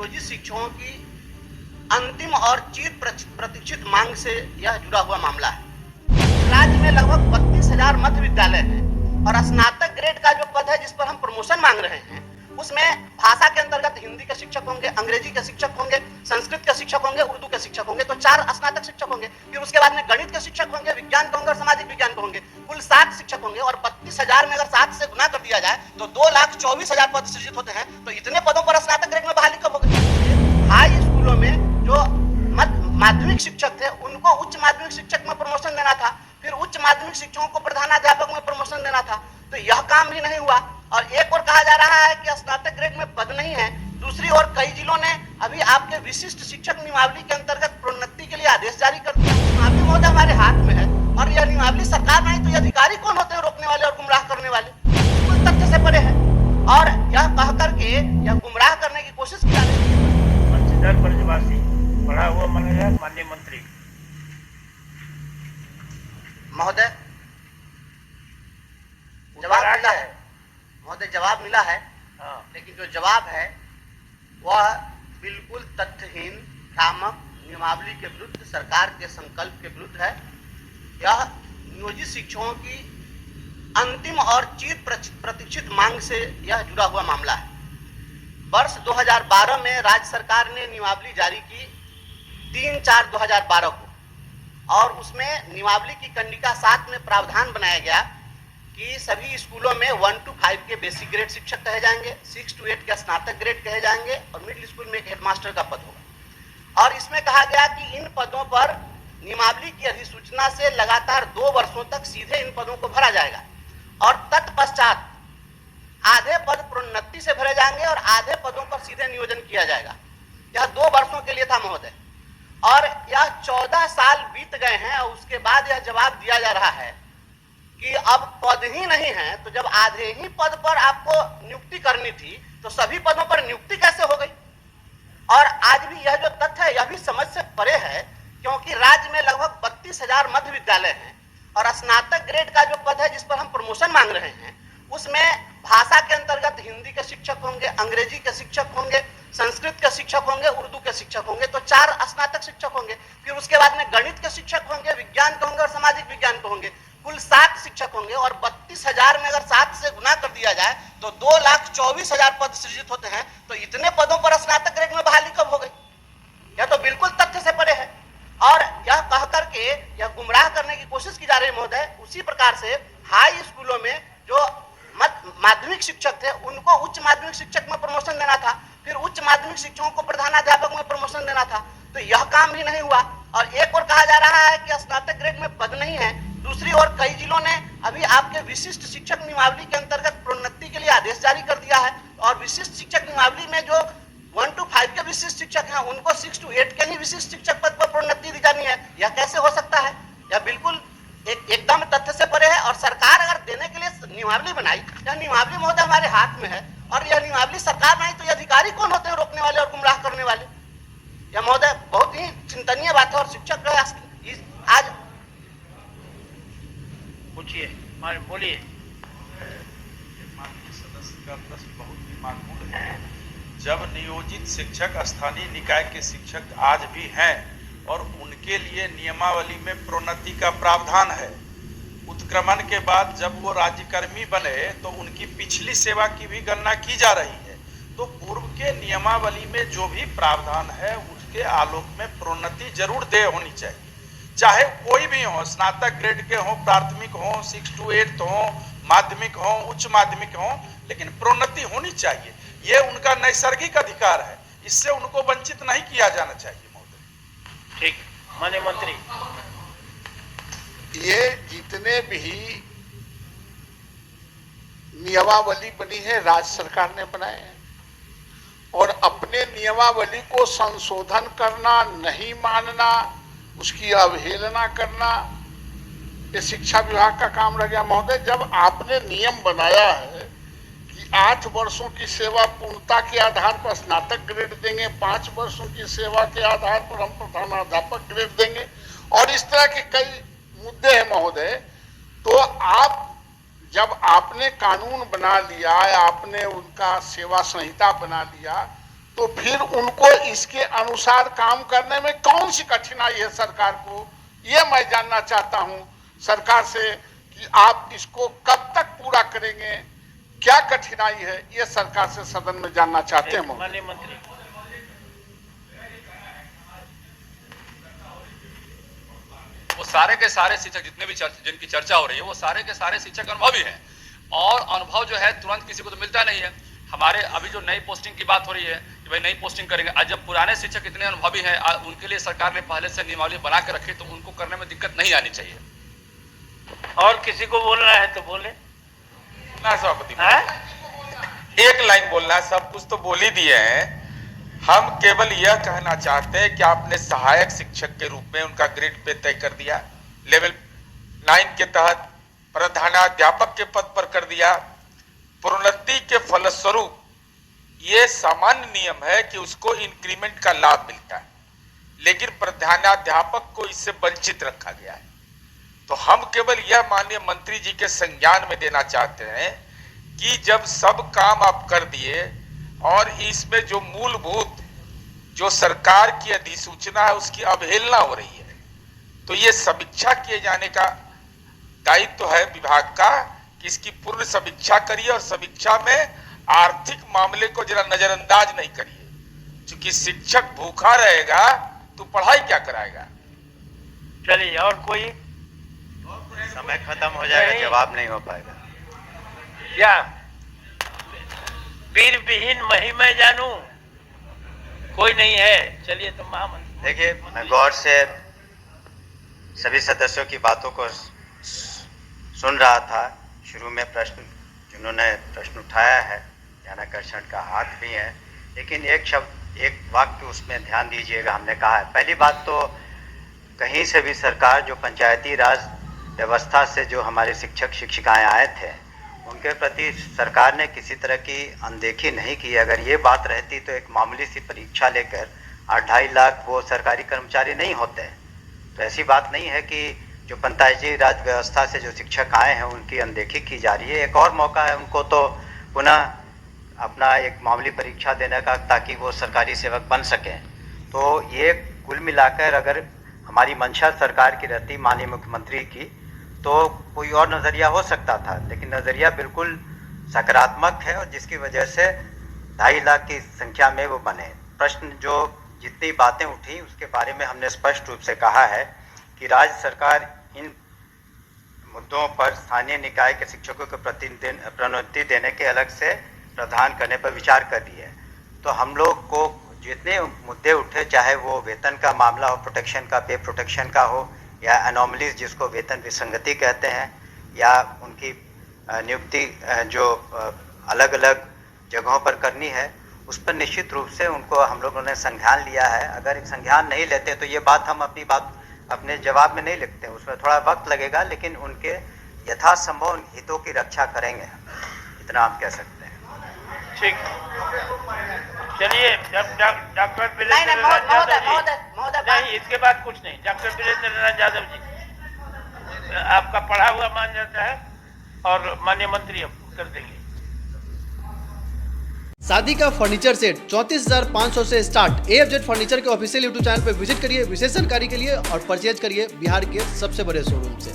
नियोजित शिक्षकों की अंतिम और चिर प्रतीक्षित मांग से यह जुड़ा हुआ मामला है। राज्य में लगभग 32,000 मध्य विद्यालय हैं और स्नातक ग्रेड का जो पद है जिस पर हम प्रमोशन मांग रहे हैं उसमें भाषा के अंतर्गत हिंदी के शिक्षक होंगे, अंग्रेजी के शिक्षक होंगे, संस्कृत के शिक्षक होंगे, उर्दू के शिक्षक होंगे, तो 4 स्नातक शिक्षक होंगे। फिर उसके बाद में गणित के शिक्षक होंगे, विज्ञान के होंगे और सामाजिक विज्ञान के होंगे। कुल 7 शिक्षक होंगे और 32,000 में अगर 7 से गुना कर दिया जाए तो 2,24,000 पद सृजित होते हैं। तो इतने पदों पर स्नातक ग्रेड में बहाली कब होगी? हाई स्कूलों में जो माध्यमिक शिक्षक थे उनको उच्च माध्यमिक शिक्षक में प्रमोशन देना था, फिर उच्च माध्यमिक शिक्षकों को प्रधानाध्यापक में प्रमोशन देना था, तो यह काम भी नहीं हुआ। और एक और कहा जा रहा है कि स्नातक ग्रेड में पद नहीं है, दूसरी ओर कई जिलों ने अभी आपके विशिष्ट शिक्षक नियमावली के अंतर्गत प्रोन्नति के लिए आदेश जारी कर दिया। नियमावली महोदय हमारे हाथ में है और यह नियमावली सरकार नहीं तो ये अधिकारी कौन होते हैं रोकने वाले और गुमराह करने वाले? बिल्कुल तथ्य से परे है और यह कह करके यह गुमराह करने की कोशिश की जा रही है। ब्रजवासी पढ़ा हुआ मानेगा माननीय मंत्री महोदय जवाब मिला है, महोदय जवाब मिला है। लेकिन जो जवाब है वह बिल्कुल तथ्यहीन, भ्रामक, नियमावली के विरुद्ध, सरकार के संकल्प के विरुद्ध है। यह नियोजित शिक्षकों की अंतिम और चिर प्रतीक्षित मांग से यह जुड़ा हुआ मामला है। वर्ष 2012 में राज्य सरकार ने नियमावली जारी की 3/4/2012 को और उसमें नियमावली की कंडिका 7 में प्रावधान बनाया गया कि सभी स्कूलों में 1 to 5 के बेसिक ग्रेड शिक्षक कहे जाएंगे, 6 to 8 के स्नातक ग्रेड कहे जाएंगे और मिडिल स्कूल में एक हेडमास्टर का पद होगा। और इसमें कहा गया कि इन पदों पर नियमावली की अधिसूचना से लगातार 2 वर्षों तक सीधे इन पदों को भरा जाएगा और तत्पश्चात आधे पद प्रोन्नति से भरे जाएंगे और आधे पदों पर सीधे नियोजन किया जाएगा। यह 2 वर्षों के लिए था महोदय और यह 14 साल बीत गए हैं और उसके बाद यह जवाब दिया जा रहा है कि अब पद ही नहीं है, तो जब आधे ही पद पर आपको नियुक्ति करनी थी तो सभी पदों पर नियुक्ति कैसे हो गई? और आज भी यह जो तथ्य है यह भी समझ से परे है क्योंकि राज्य में लगभग 32,000 मध्य विद्यालय हैं और स्नातक ग्रेड का जो पद है जिस पर हम प्रमोशन मांग रहे हैं उसमें भाषा के अंतर्गत हिंदी के शिक्षक होंगे, अंग्रेजी के शिक्षक होंगे, संस्कृत के शिक्षक होंगे, उर्दू के शिक्षक होंगे, तो 4 स्नातक शिक्षक होंगे। फिर उसके बाद में गणित के शिक्षक होंगे, विज्ञान के होंगे और सामाजिक विज्ञान के होंगे। कुल 7 शिक्षक होंगे और 32,000 में अगर 7 से गुना कर दिया जाए तो 2,24,000 पद सृजित होते हैं। तो इतने पदों पर स्नातक ग्रेड में बहाली कब हो गई? यह तो बिल्कुल तथ्य से परे है और यह कह करके यह गुमराह करने की कोशिश की जा रही है महोदय। उसी प्रकार से हाई स्कूलों में जो माध्यमिक शिक्षक थे उनको उच्च माध्यमिक शिक्षक में प्रमोशन देना था, फिर उच्च माध्यमिक शिक्षकों को प्रधानाध्यापक में प्रमोशन देना था, तो यह काम भी नहीं हुआ। और एक और कहा जा रहा है कि स्नातक ग्रेड में पद नहीं है, दूसरी ओर कई जिलों ने अभी आपके विशिष्ट शिक्षक नियमावली के अंतर्गत प्रोन्नति के लिए आदेश जारी कर दिया है और विशिष्ट शिक्षक नियमावली में जो 1 to 5 के विशिष्ट शिक्षक हैं उनको 6 to 8 के ही विशिष्ट शिक्षक पद पर प्रोन्नति दी जानी है। यह कैसे हो सकता है? यह बिल्कुल एकदम तथ्य से परे है और सरकार अगर देने के लिए नियमावली बनाई, यह नियमावली महोदय हमारे हाथ में है और यह नियमावली सरकार नहीं तो ये अधिकारी कौन होते हैं रोकने वाले और गुमराह करने वाले? यह महोदय बहुत ही चिंतनीय बात है और शिक्षक आज पूछिए, बोलिए। माननीय सदस्य का प्रश्न बहुत ही महत्वपूर्ण है। जब नियोजित शिक्षक स्थानीय निकाय के शिक्षक आज भी हैं और उनके लिए नियमावली में प्रोन्नति का प्रावधान है, उत्क्रमण के बाद जब वो राज्यकर्मी बने तो उनकी पिछली सेवा की भी गणना की जा रही है, तो पूर्व के नियमावली में जो भी प्रावधान है उसके आलोक में प्रोन्नति जरूर दे होनी चाहिए, चाहे कोई भी हो, स्नातक ग्रेड के हो, प्राथमिक हो, 6 to 8 हो, माध्यमिक हो, उच्च माध्यमिक हो, लेकिन प्रोन्नति होनी चाहिए। ये उनका नैसर्गिक अधिकार है, इससे उनको वंचित नहीं किया जाना चाहिए महोदय। ठीक, माननीय मंत्री। ये जितने भी नियमावली बनी है राज्य सरकार ने बनाए हैं और अपने नियमावली को संशोधन करना, नहीं मानना, उसकी अवहेलना करना ये शिक्षा विभाग का काम रह गया महोदय। जब आपने नियम बनाया है कि 8 वर्षों की सेवा पूर्णता के आधार पर स्नातक ग्रेड देंगे, 5 वर्षों की सेवा के आधार पर हम प्रधानाध्यापक ग्रेड देंगे और इस तरह के कई मुद्दे हैं महोदय, तो आप जब आपने कानून बना लिया, आपने उनका सेवा संहिता बना लिया, तो फिर उनको इसके अनुसार काम करने में कौन सी कठिनाई है सरकार को, ये मैं जानना चाहता हूं सरकार से कि आप इसको कब तक पूरा करेंगे, क्या कठिनाई है, ये सरकार से सदन में जानना चाहते हैं। माननीय मंत्री। वो सारे के सारे शिक्षक जितने भी जिनकी चर्चा हो रही है वो सारे के सारे शिक्षक अनुभवी हैं, और अनुभव जो है तुरंत किसी को तो मिलता नहीं है। हमारे अभी जो नई पोस्टिंग की बात हो रही है कि भाई नई पोस्टिंग करेंगे, आज जब पुराने शिक्षक इतने अनुभवी हैं उनके लिए सरकार ने पहले से नियमावली बना के रखी, तो उनको करने में दिक्कत नहीं आनी चाहिए। और किसी को बोलना है तो बोले ना सभापति, एक लाइन बोलना है, सब कुछ तो बोल ही दिए हैं। हम केवल यह कहना चाहते हैं कि आपने सहायक शिक्षक के रूप में उनका ग्रेड पे तय कर दिया, लेवल 9 के तहत प्रधानाध्यापक के पद पर कर दिया। प्रोन्नति के फलस्वरूप ये सामान्य नियम है कि उसको इंक्रीमेंट का लाभ मिलता है, लेकिन प्रधानाध्यापक को इससे वंचित रखा गया है। तो हम केवल यह माननीय मंत्री जी के संज्ञान में देना चाहते हैं कि जब सब काम आप कर दिए और इसमें जो मूलभूत जो सरकार की अधिसूचना है उसकी अवहेलना हो रही है, तो ये समीक्षा किए जाने का दायित्व है विभाग का कि इसकी पूर्ण समीक्षा करिए, और समीक्षा में आर्थिक मामले को जरा नजरअंदाज नहीं करिए, क्योंकि शिक्षक भूखा रहेगा तो पढ़ाई क्या कराएगा। चलिए, और कोई? समय खत्म हो जाएगा, जवाब नहीं हो पाएगा। क्या वीर विहीन महिमा जानू, कोई नहीं है? चलिए तो महामंत्री। देखिए, मैं गौर से सभी सदस्यों की बातों को सुन रहा था। शुरू में प्रश्न जिन्होंने प्रश्न उठाया है ध्यानाकर्षण का हाथ भी है, लेकिन एक शब्द एक वाक्य उसमें ध्यान दीजिएगा। हमने कहा है, पहली बात तो कहीं से भी सरकार जो पंचायती राज व्यवस्था से जो हमारे शिक्षक शिक्षिकाएं आए थे उनके प्रति सरकार ने किसी तरह की अनदेखी नहीं की। अगर ये बात रहती तो एक मामूली सी परीक्षा लेकर 2.5 लाख वो सरकारी कर्मचारी नहीं होते। तो ऐसी बात नहीं है कि जो पंचायती राज व्यवस्था से जो शिक्षक आए हैं उनकी अनदेखी की जा रही है। एक और मौका है उनको तो पुनः अपना एक मामूली परीक्षा देने का, ताकि वो सरकारी सेवक बन सकें। तो ये कुल मिलाकर अगर हमारी मंशा सरकार की रहती माननीय मुख्यमंत्री की, तो कोई और नज़रिया हो सकता था, लेकिन नज़रिया बिल्कुल सकारात्मक है, और जिसकी वजह से 2.5 लाख की संख्या में वो बने। प्रश्न जो जितनी बातें उठी उसके बारे में हमने स्पष्ट रूप से कहा है कि राज्य सरकार इन मुद्दों पर स्थानीय निकाय के शिक्षकों को प्रोन्नति देने के अलग से प्रावधान करने पर विचार कर रही है। तो हम लोग को जितने मुद्दे उठे, चाहे वो वेतन का मामला हो, प्रोटेक्शन का, पे प्रोटेक्शन का हो, या एनोमलीज जिसको वेतन विसंगति कहते हैं, या उनकी नियुक्ति जो अलग अलग जगहों पर करनी है, उस पर निश्चित रूप से उनको हम लोगों ने संज्ञान लिया है। अगर संज्ञान नहीं लेते तो ये बात हम अपनी बात अपने जवाब में नहीं लिखते, उसमें थोड़ा वक्त लगेगा, लेकिन उनके यथासंभव हितों की रक्षा करेंगे, इतना आप कह सकते हैं। ठीक, चलिए। डॉक्टर वीरेंद्र नहीं, इसके बाद कुछ नहीं। डॉक्टर वीरेंद्र नाथ यादव जी, आपका पढ़ा हुआ मान जाता है और माननीय मंत्री अब कर देंगे। शादी का फर्नीचर सेट 34,500 से स्टार्ट। AFZ फर्नीचर के ऑफिशियल YouTube चैनल पर विजिट करिए विशेष जानकारी के लिए और परचेज करिए बिहार के सबसे बड़े शोरूम से।